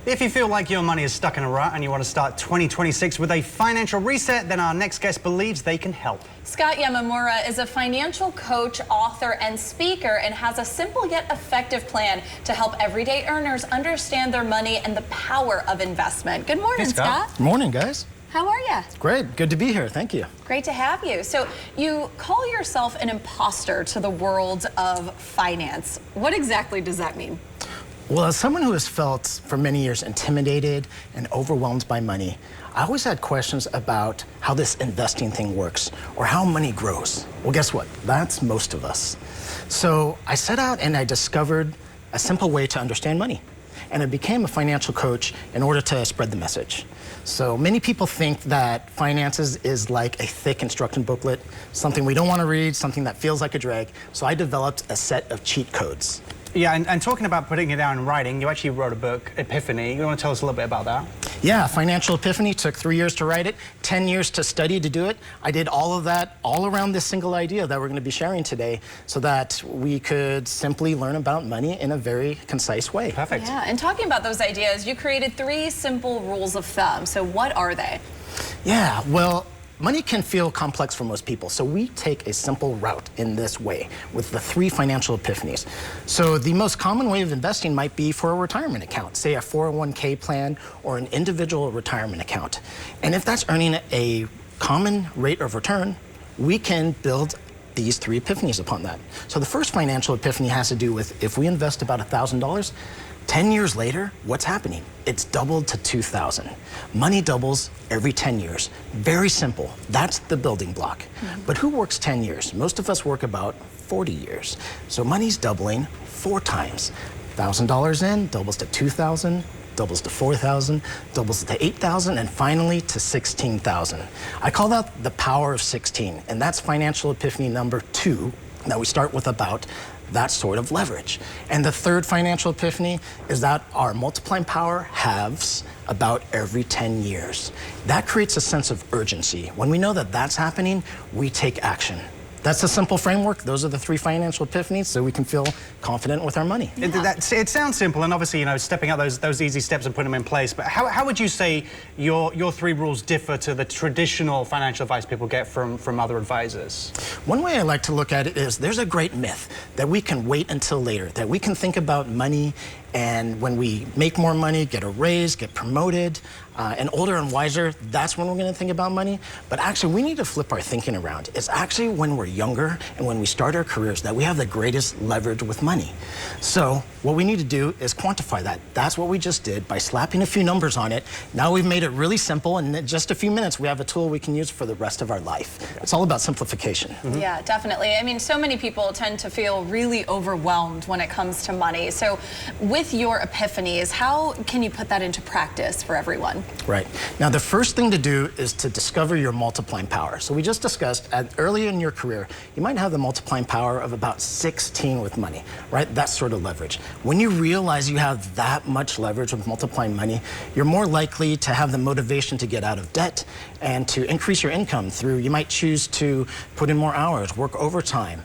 If you feel like your money is stuck in a rut and you want to start 2026 with a financial reset, then our next guest believes they can help. Scott Yamamura is a financial coach, author, and speaker, and has a simple yet effective plan to help everyday earners understand their money and the power of investment. Good morning, Hey, Scott. Good morning, guys. How are you? Great. Good to be here. Thank you. Great to have you. So you call yourself an imposter to the world of finance. What exactly does that mean? Well, as someone who has felt for many years intimidated and overwhelmed by money, I always had questions about how this investing thing works or how money grows. Well, guess what? That's most of us. So I set out and I discovered a simple way to understand money. And I became a financial coach in order to spread the message. So many people think that finances is like a thick instruction booklet, something we don't want to read, something that feels like a drag. So I developed a set of cheat codes. Yeah, and talking about putting it down in writing, you actually wrote a book, Epiphany. You want to tell us a little bit about that? Yeah, Financial Epiphany took 3 years to write it, 10 years to study to do it. I did all of that all around this single idea that we're going to be sharing today so that we could simply learn about money in a very concise way. Perfect. Yeah, and talking about those ideas, you created 3 simple rules of thumb. So what are they? Yeah, well, money can feel complex for most people, so we take a simple route in this way with the 3 financial epiphanies. So the most common way of investing might be for a retirement account, say a 401k plan or an individual retirement account. And if that's earning a common rate of return, we can build these 3 epiphanies upon that. So the first financial epiphany has to do with if we invest about $1,000, 10 years later, what's happening? It's doubled to 2,000. Money doubles every 10 years. Very simple. That's the building block. But who works 10 years? Most of us work about 40 years. So money's doubling 4 times. $1,000 in, doubles to 2,000, doubles to 4,000, doubles to 8,000, and finally to 16,000. I call that the power of 16, and that's financial epiphany number 2 that we start with about that sort of leverage. And the third financial epiphany is that our multiplying power halves about every 10 years. That creates a sense of urgency. When we know that that's happening, we take action. That's a simple framework. Those are the 3 financial epiphanies so we can feel confident with our money. Yeah. It sounds simple, and obviously, you know, stepping out those easy steps and putting them in place. But how would you say your 3 rules differ to the traditional financial advice people get from other advisors? One way I like to look at it is there's a great myth that we can wait until later, that we can think about money and when we make more money, get a raise, get promoted, and older and wiser, that's when we're going to think about money. But actually, we need to flip our thinking around. It's actually when we're younger and when we start our careers that we have the greatest leverage with money. So what we need to do is quantify that. That's what we just did by slapping a few numbers on it. Now we've made it really simple, and in just a few minutes, we have a tool we can use for the rest of our life. It's all about simplification. Yeah, definitely. I mean, so many people tend to feel really overwhelmed when it comes to money. So with your epiphanies, how can you put that into practice for everyone? Right. Now, the first thing to do is to discover your multiplying power. So we just discussed early in your career, you might have the multiplying power of about 16 with money, right? That sort of leverage. When you realize you have that much leverage with multiplying money, you're more likely to have the motivation to get out of debt and to increase your income through, you might choose to put in more hours, work overtime,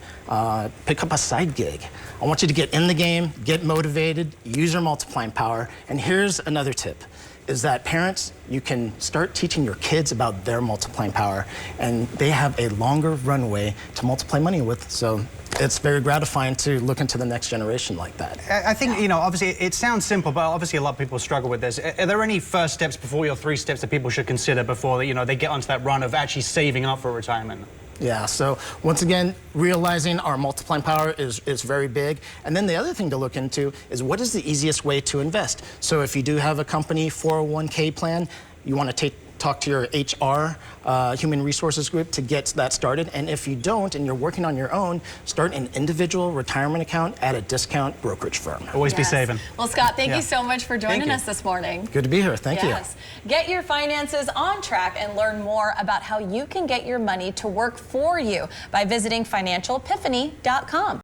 pick up a side gig. I want you to get in the game, get motivated, use your multiplying power. And here's another tip, is that parents, you can start teaching your kids about their multiplying power, and they have a longer runway to multiply money with. So it's very gratifying to look into the next generation like that. I think, you know, obviously it sounds simple, but obviously a lot of people struggle with this. Are there any first steps before your 3 steps that people should consider before, you know, they get onto that run of actually saving up for retirement? Yeah, so once again, realizing our multiplying power is very big. And then the other thing to look into is what is the easiest way to invest? So if you do have a company 401k plan, you want to talk to your HR, human resources group to get that started. And if you don't and you're working on your own, start an individual retirement account at a discount brokerage firm. Always be saving. Well, Scott, thank you so much for joining us this morning. Good to be here. Thank you. Get your finances on track and learn more about how you can get your money to work for you by visiting financialepiphany.com.